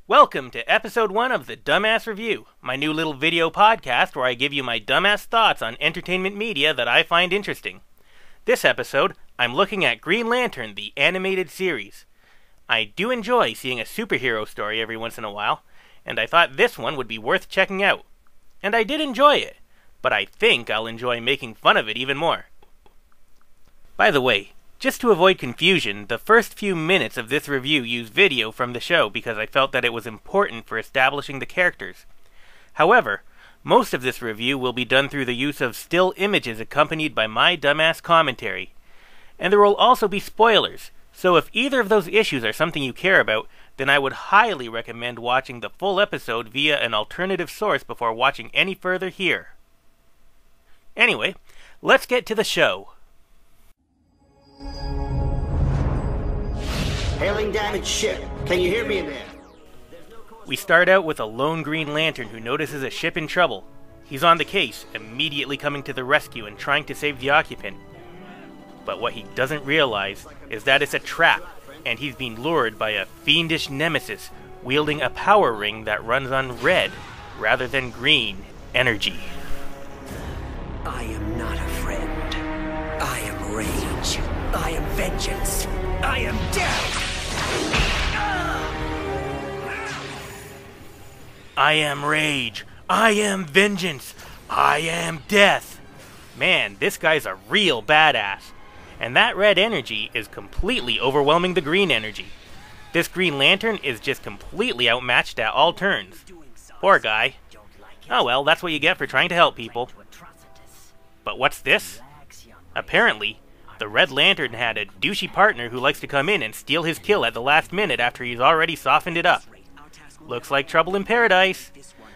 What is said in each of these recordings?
Welcome to episode 1 of the Dumbass Review, my new little video podcast where I give you my dumbass thoughts on entertainment media that I find interesting. This episode, I'm looking at Green Lantern, the animated series. I do enjoy seeing a superhero story every once in a while, and I thought this one would be worth checking out. And I did enjoy it, but I think I'll enjoy making fun of it even more. By the way, just to avoid confusion, the first few minutes of this review use video from the show because I felt that it was important for establishing the characters. However, most of this review will be done through the use of still images accompanied by my dumbass commentary. And there will also be spoilers, so if either of those issues are something you care about, then I would highly recommend watching the full episode via an alternative source before watching any further here. Anyway, let's get to the show. Hailing damaged ship. Can you hear me in there? We start out with a lone Green Lantern who notices a ship in trouble. He's on the case, immediately coming to the rescue and trying to save the occupant. But what he doesn't realize is that it's a trap, and he's being lured by a fiendish nemesis wielding a power ring that runs on red rather than green energy. I am not a friend. I am rage. I am vengeance. I am death! I am rage. I am vengeance. I am death. Man, this guy's a real badass. And that red energy is completely overwhelming the green energy. This Green Lantern is just completely outmatched at all turns. Poor guy. Oh well, that's what you get for trying to help people. But what's this? Apparently, the Red Lantern had a douchey partner who likes to come in and steal his kill at the last minute after he's already softened it up. Looks like trouble in paradise.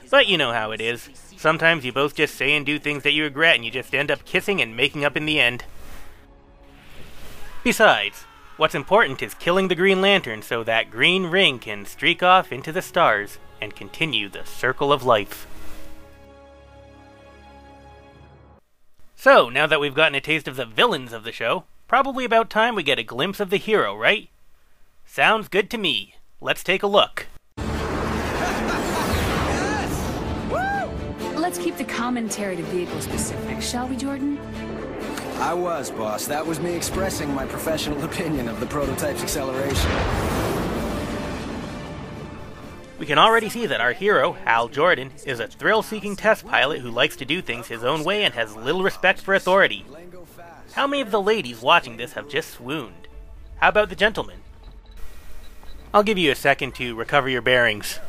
But you know how it is. Sometimes you both just say and do things that you regret and you just end up kissing and making up in the end. Besides, what's important is killing the Green Lantern so that green ring can streak off into the stars and continue the circle of life. So, now that we've gotten a taste of the villains of the show, probably about time we get a glimpse of the hero, right? Sounds good to me. Let's take a look. Let's keep the commentary to vehicle specific, shall we, Jordan? I was, boss. That was me expressing my professional opinion of the prototype's acceleration. We can already see that our hero, Hal Jordan, is a thrill-seeking test pilot who likes to do things his own way and has little respect for authority. How many of the ladies watching this have just swooned? How about the gentlemen? I'll give you a second to recover your bearings.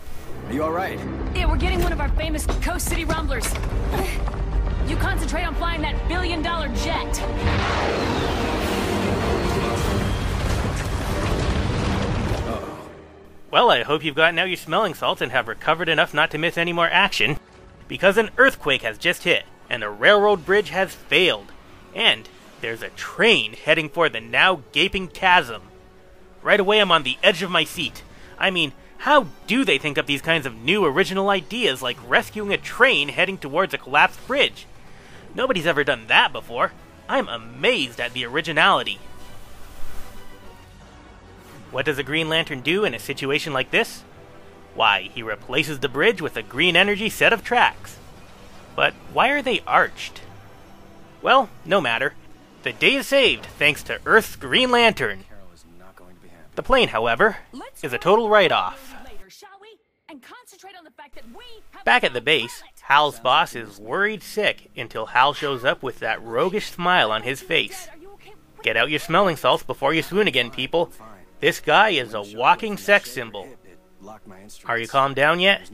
Are you alright? Yeah, we're getting one of our famous Coast City rumblers. You concentrate on flying that billion-dollar jet. Well, I hope you've gotten out your smelling salts and have recovered enough not to miss any more action, because an earthquake has just hit, and a railroad bridge has failed, and there's a train heading for the now gaping chasm. Right away I'm on the edge of my seat. I mean, how do they think up these kinds of new original ideas like rescuing a train heading towards a collapsed bridge? Nobody's ever done that before. I'm amazed at the originality. What does a Green Lantern do in a situation like this? Why, he replaces the bridge with a green energy set of tracks. But why are they arched? Well, no matter. The day is saved thanks to Earth's Green Lantern. The plane, however, is a total write-off. Back at the base, Hal's boss is worried sick until Hal shows up with that roguish smile on his face. Get out your smelling salts before you swoon again, people. This guy is a walking sex symbol. Are you calmed down yet?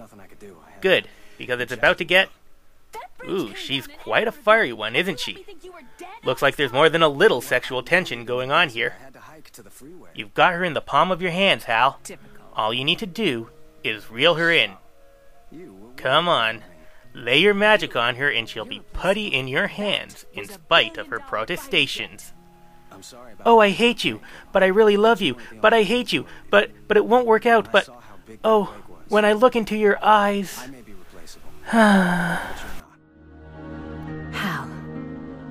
Good, because it's about to get... Ooh, she's quite a fiery one, isn't she? Looks like there's more than a little sexual tension going on here. You've got her in the palm of your hands, Hal. All you need to do is reel her in. Come on, lay your magic on her and she'll be putty in your hands in spite of her protestations. Oh, I hate you, but I really love you, but I hate you, but it won't work out, but... Oh, when I look into your eyes... Hal,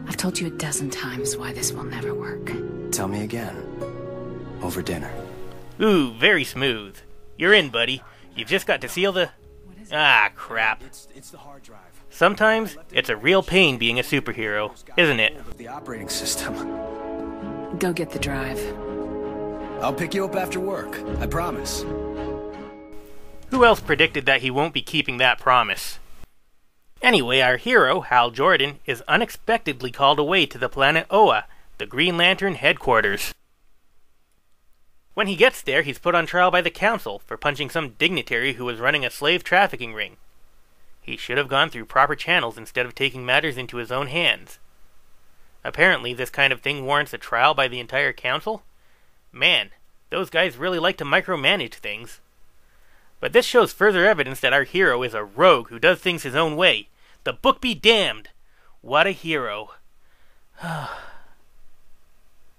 I've told you a dozen times why this will never work. Tell me again. Over dinner. Ooh, very smooth. You're in, buddy. You've just got to seal the... Ah, crap. It's the hard drive. Sometimes it's a real pain being a superhero, isn't it? The operating system. Go get the drive. I'll pick you up after work. I promise. Who else predicted that he won't be keeping that promise? Anyway, our hero, Hal Jordan, is unexpectedly called away to the planet Oa, the Green Lantern headquarters. When he gets there, he's put on trial by the council for punching some dignitary who was running a slave trafficking ring. He should have gone through proper channels instead of taking matters into his own hands. Apparently, this kind of thing warrants a trial by the entire council. Man, those guys really like to micromanage things. But this shows further evidence that our hero is a rogue who does things his own way. The book be damned! What a hero.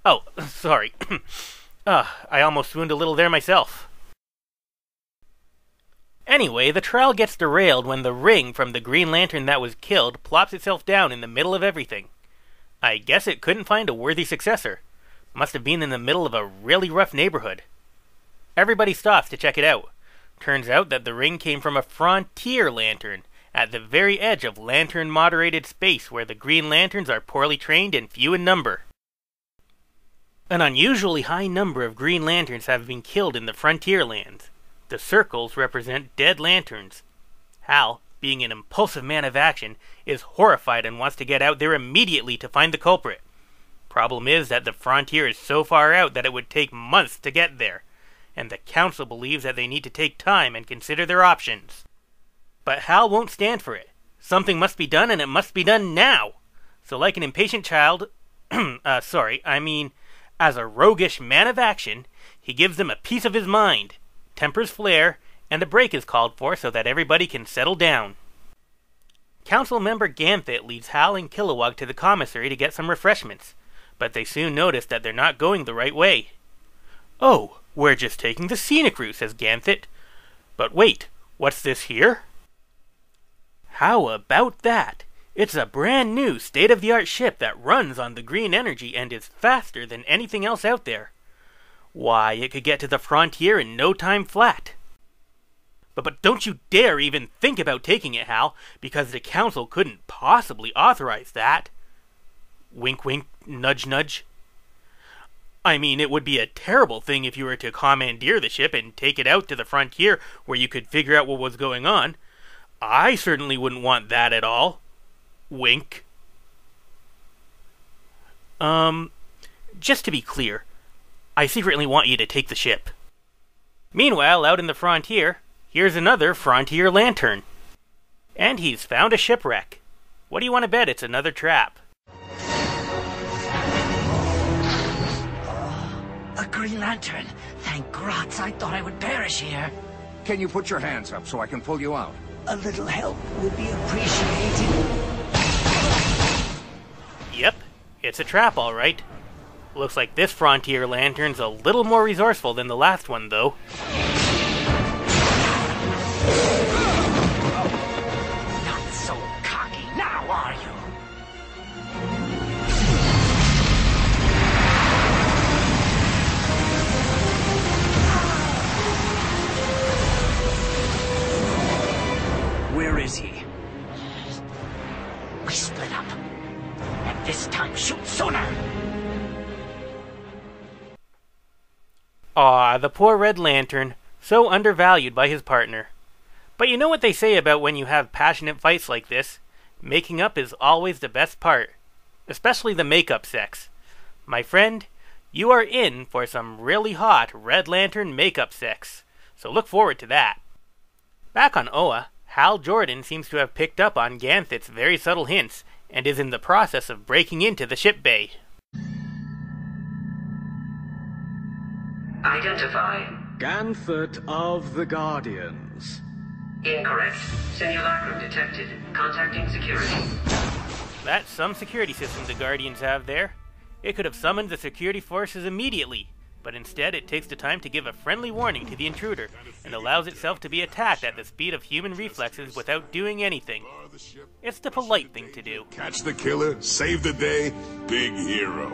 Oh, sorry. I almost swooned a little there myself. Anyway, the trial gets derailed when the ring from the Green Lantern that was killed plops itself down in the middle of everything. I guess it couldn't find a worthy successor. Must have been in the middle of a really rough neighborhood. Everybody stops to check it out. Turns out that the ring came from a frontier lantern, at the very edge of lantern-moderated space where the Green Lanterns are poorly trained and few in number. An unusually high number of Green Lanterns have been killed in the frontier lands. The circles represent dead lanterns. Hal, being an impulsive man of action, is horrified and wants to get out there immediately to find the culprit. Problem is that the frontier is so far out that it would take months to get there, and the council believes that they need to take time and consider their options. But Hal won't stand for it. Something must be done, and it must be done now. So like an impatient child... as a roguish man of action, he gives them a piece of his mind, tempers flare, and a break is called for so that everybody can settle down. Council member Ganthet leads Hal and Kilowog to the commissary to get some refreshments, but they soon notice that they're not going the right way. "Oh, we're just taking the scenic route," says Ganthet. "But wait, what's this here?" "How about that? It's a brand new state-of-the-art ship that runs on the green energy and is faster than anything else out there. Why, it could get to the frontier in no time flat. But don't you dare even think about taking it, Hal, because the council couldn't possibly authorize that." Wink wink, nudge nudge. "I mean, it would be a terrible thing if you were to commandeer the ship and take it out to the frontier where you could figure out what was going on. I certainly wouldn't want that at all." Wink. Just to be clear, I secretly want you to take the ship." Meanwhile, out in the frontier, here's another frontier lantern. And he's found a shipwreck. What do you want to bet it's another trap? A Green Lantern! Thank Grotz, I thought I would perish here. Can you put your hands up so I can pull you out? A little help would be appreciated. Yep, it's a trap, all right. Looks like this frontier lantern's a little more resourceful than the last one, though. Not so cocky now, are you? Where is he? We split up. And this time shoot sooner! Aw, the poor Red Lantern, so undervalued by his partner. But you know what they say about when you have passionate fights like this? Making up is always the best part. Especially the makeup sex. My friend, you are in for some really hot Red Lantern makeup sex. So look forward to that. Back on Oa, Hal Jordan seems to have picked up on Ganthet's very subtle hints, and is in the process of breaking into the ship bay. Identify. Ganthet of the Guardians. Incorrect. Simulacrum detected. Contacting security. That's some security system the Guardians have there. It could have summoned the security forces immediately, but instead it takes the time to give a friendly warning to the intruder, and allows itself to be attacked at the speed of human reflexes without doing anything. It's the polite thing to do. Catch the killer, save the day, big hero.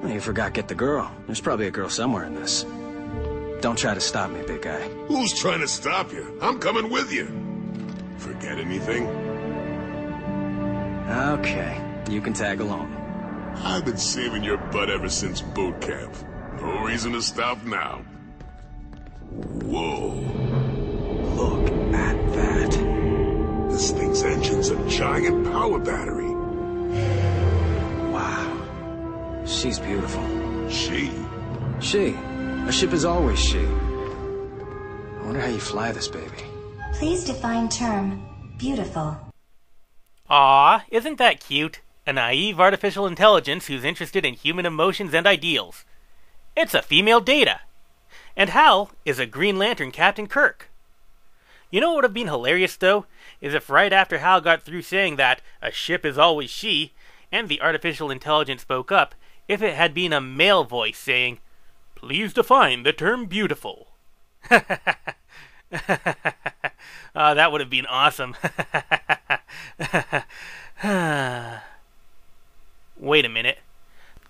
You forgot get the girl. There's probably a girl somewhere in this. Don't try to stop me, big guy. Who's trying to stop you? I'm coming with you. Forget anything? Okay, you can tag along. I've been saving your butt ever since boot camp. No reason to stop now. Whoa. Look at that. This thing's engine's a giant power battery. Wow. She's beautiful. She? She. A ship is always she. I wonder how you fly this baby. Please define term beautiful. Aw, isn't that cute? A naive artificial intelligence who's interested in human emotions and ideals. It's a female Data. And Hal is a Green Lantern Captain Kirk. You know what would have been hilarious, though? Is if right after Hal got through saying that a ship is always she, and the artificial intelligence spoke up, if it had been a male voice saying, "Please define the term beautiful." That would have been awesome. Wait a minute.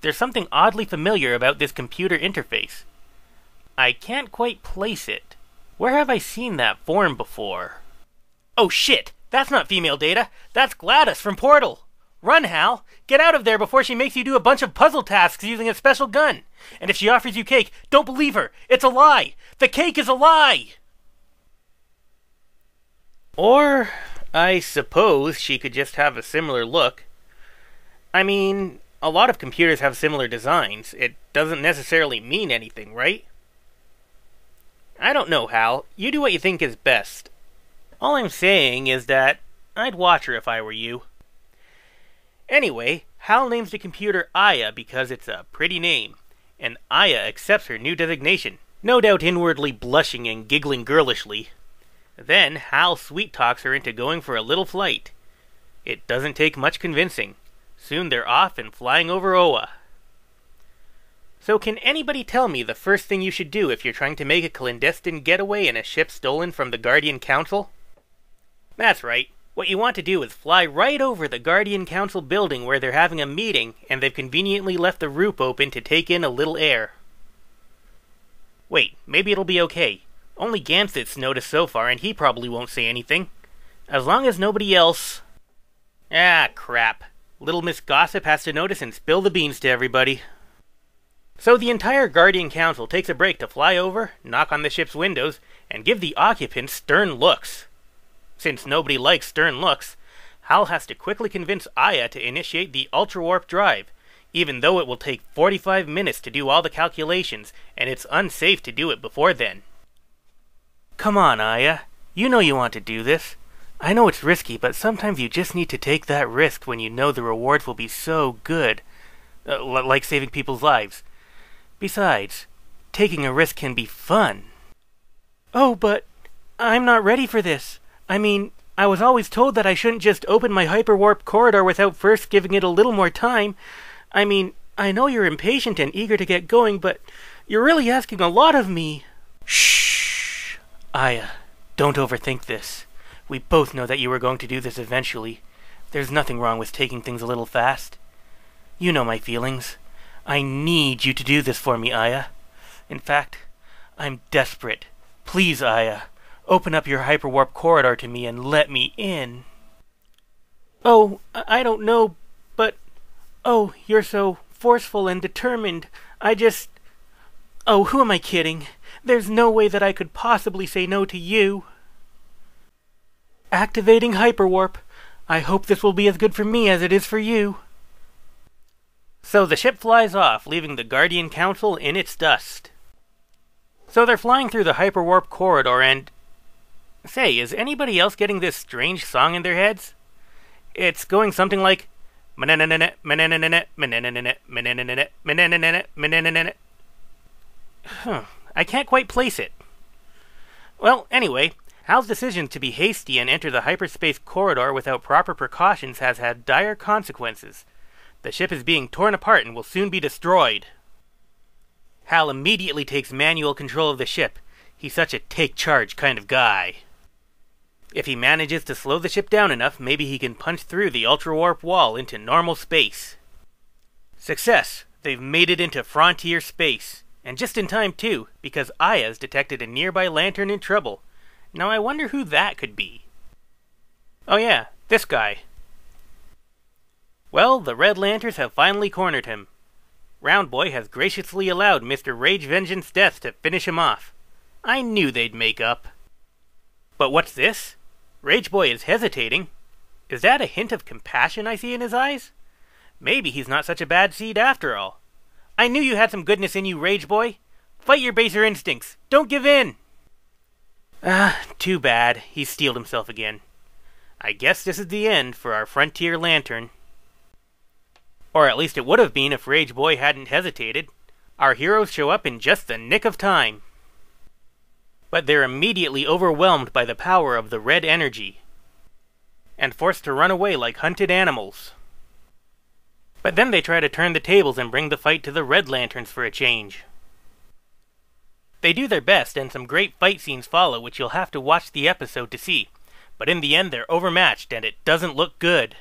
There's something oddly familiar about this computer interface. I can't quite place it. Where have I seen that form before? Oh shit! That's not female Data. That's Gladys from Portal. Run, Hal! Get out of there before she makes you do a bunch of puzzle tasks using a special gun. And if she offers you cake, don't believe her. It's a lie. The cake is a lie. Or, I suppose she could just have a similar look. I mean, a lot of computers have similar designs. It doesn't necessarily mean anything, right? I don't know, Hal. You do what you think is best. All I'm saying is that I'd watch her if I were you. Anyway, Hal names the computer Aya because it's a pretty name, and Aya accepts her new designation, no doubt inwardly blushing and giggling girlishly. Then Hal sweet-talks her into going for a little flight. It doesn't take much convincing. Soon they're off and flying over Oa. So can anybody tell me the first thing you should do if you're trying to make a clandestine getaway in a ship stolen from the Guardian Council? That's right. What you want to do is fly right over the Guardian Council building where they're having a meeting and they've conveniently left the roof open to take in a little air. Wait, maybe it'll be okay. Only Gansit's noticed so far and he probably won't say anything. As long as nobody else... Ah, crap. Little Miss Gossip has to notice and spill the beans to everybody. So the entire Guardian Council takes a break to fly over, knock on the ship's windows, and give the occupants stern looks. Since nobody likes stern looks, Hal has to quickly convince Aya to initiate the ultra-warp drive, even though it will take 45 minutes to do all the calculations, and it's unsafe to do it before then. Come on, Aya. You know you want to do this. I know it's risky, but sometimes you just need to take that risk when you know the rewards will be so good. Like saving people's lives. Besides, taking a risk can be fun. Oh, but I'm not ready for this. I mean, I was always told that I shouldn't just open my hyperwarp corridor without first giving it a little more time. I mean, I know you're impatient and eager to get going, but you're really asking a lot of me. Shh! Aya, don't overthink this. We both know that you were going to do this eventually. There's nothing wrong with taking things a little fast. You know my feelings. I need you to do this for me, Aya. In fact, I'm desperate. Please, Aya, open up your hyperwarp corridor to me and let me in. Oh, I don't know, but... Oh, you're so forceful and determined. Oh, who am I kidding? There's no way that I could possibly say no to you. Activating hyperwarp. I hope this will be as good for me as it is for you. So the ship flies off, leaving the Guardian Council in its dust. So they're flying through the hyperwarp corridor and... Say, is anybody else getting this strange song in their heads? It's going something like... I can't quite place it. Well, anyway, Hal's decision to be hasty and enter the hyperspace corridor without proper precautions has had dire consequences. The ship is being torn apart and will soon be destroyed. Hal immediately takes manual control of the ship. He's such a take-charge kind of guy. If he manages to slow the ship down enough, maybe he can punch through the ultra-warp wall into normal space. Success! They've made it into frontier space. And just in time, too, because Aya's detected a nearby lantern in trouble. Now I wonder who that could be. Oh yeah, this guy. Well, the Red Lanterns have finally cornered him. Round Boy has graciously allowed Mr. Rage Vengeance Death to finish him off. I knew they'd make up. But what's this? Rage Boy is hesitating. Is that a hint of compassion I see in his eyes? Maybe he's not such a bad seed after all. I knew you had some goodness in you, Rage Boy. Fight your baser instincts. Don't give in. Too bad. He steeled himself again. I guess this is the end for our Frontier Lantern. Or at least it would have been if Rage Boy hadn't hesitated. Our heroes show up in just the nick of time. But they're immediately overwhelmed by the power of the red energy, and forced to run away like hunted animals. But then they try to turn the tables and bring the fight to the Red Lanterns for a change. They do their best, and some great fight scenes follow, which you'll have to watch the episode to see. But in the end, they're overmatched, and it doesn't look good.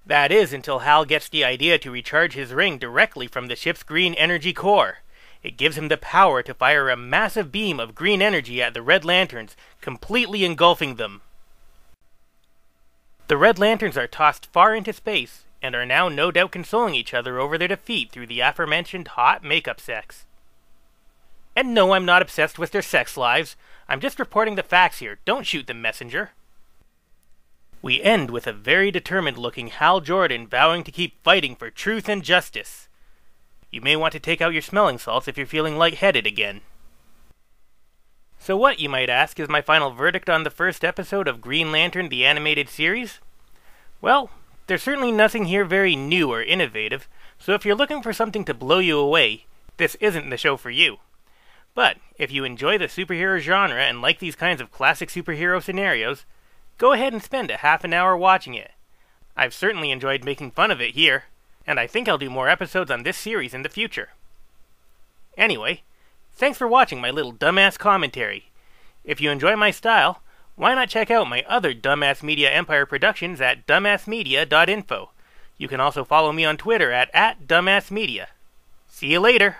That is until Hal gets the idea to recharge his ring directly from the ship's green energy core. It gives him the power to fire a massive beam of green energy at the Red Lanterns, completely engulfing them. The Red Lanterns are tossed far into space, and are now no doubt consoling each other over their defeat through the aforementioned hot makeup sex. And no, I'm not obsessed with their sex lives. I'm just reporting the facts here. Don't shoot the messenger. We end with a very determined-looking Hal Jordan vowing to keep fighting for truth and justice. You may want to take out your smelling salts if you're feeling lightheaded again. So what, you might ask, is my final verdict on the first episode of Green Lantern the Animated Series? Well, there's certainly nothing here very new or innovative, so if you're looking for something to blow you away, this isn't the show for you. But if you enjoy the superhero genre and like these kinds of classic superhero scenarios, go ahead and spend a half an hour watching it. I've certainly enjoyed making fun of it here, and I think I'll do more episodes on this series in the future. Anyway, thanks for watching my little dumbass commentary. If you enjoy my style, why not check out my other Dumbass Media Empire productions at dumbassmedia.info. You can also follow me on Twitter at dumbassmedia. See you later!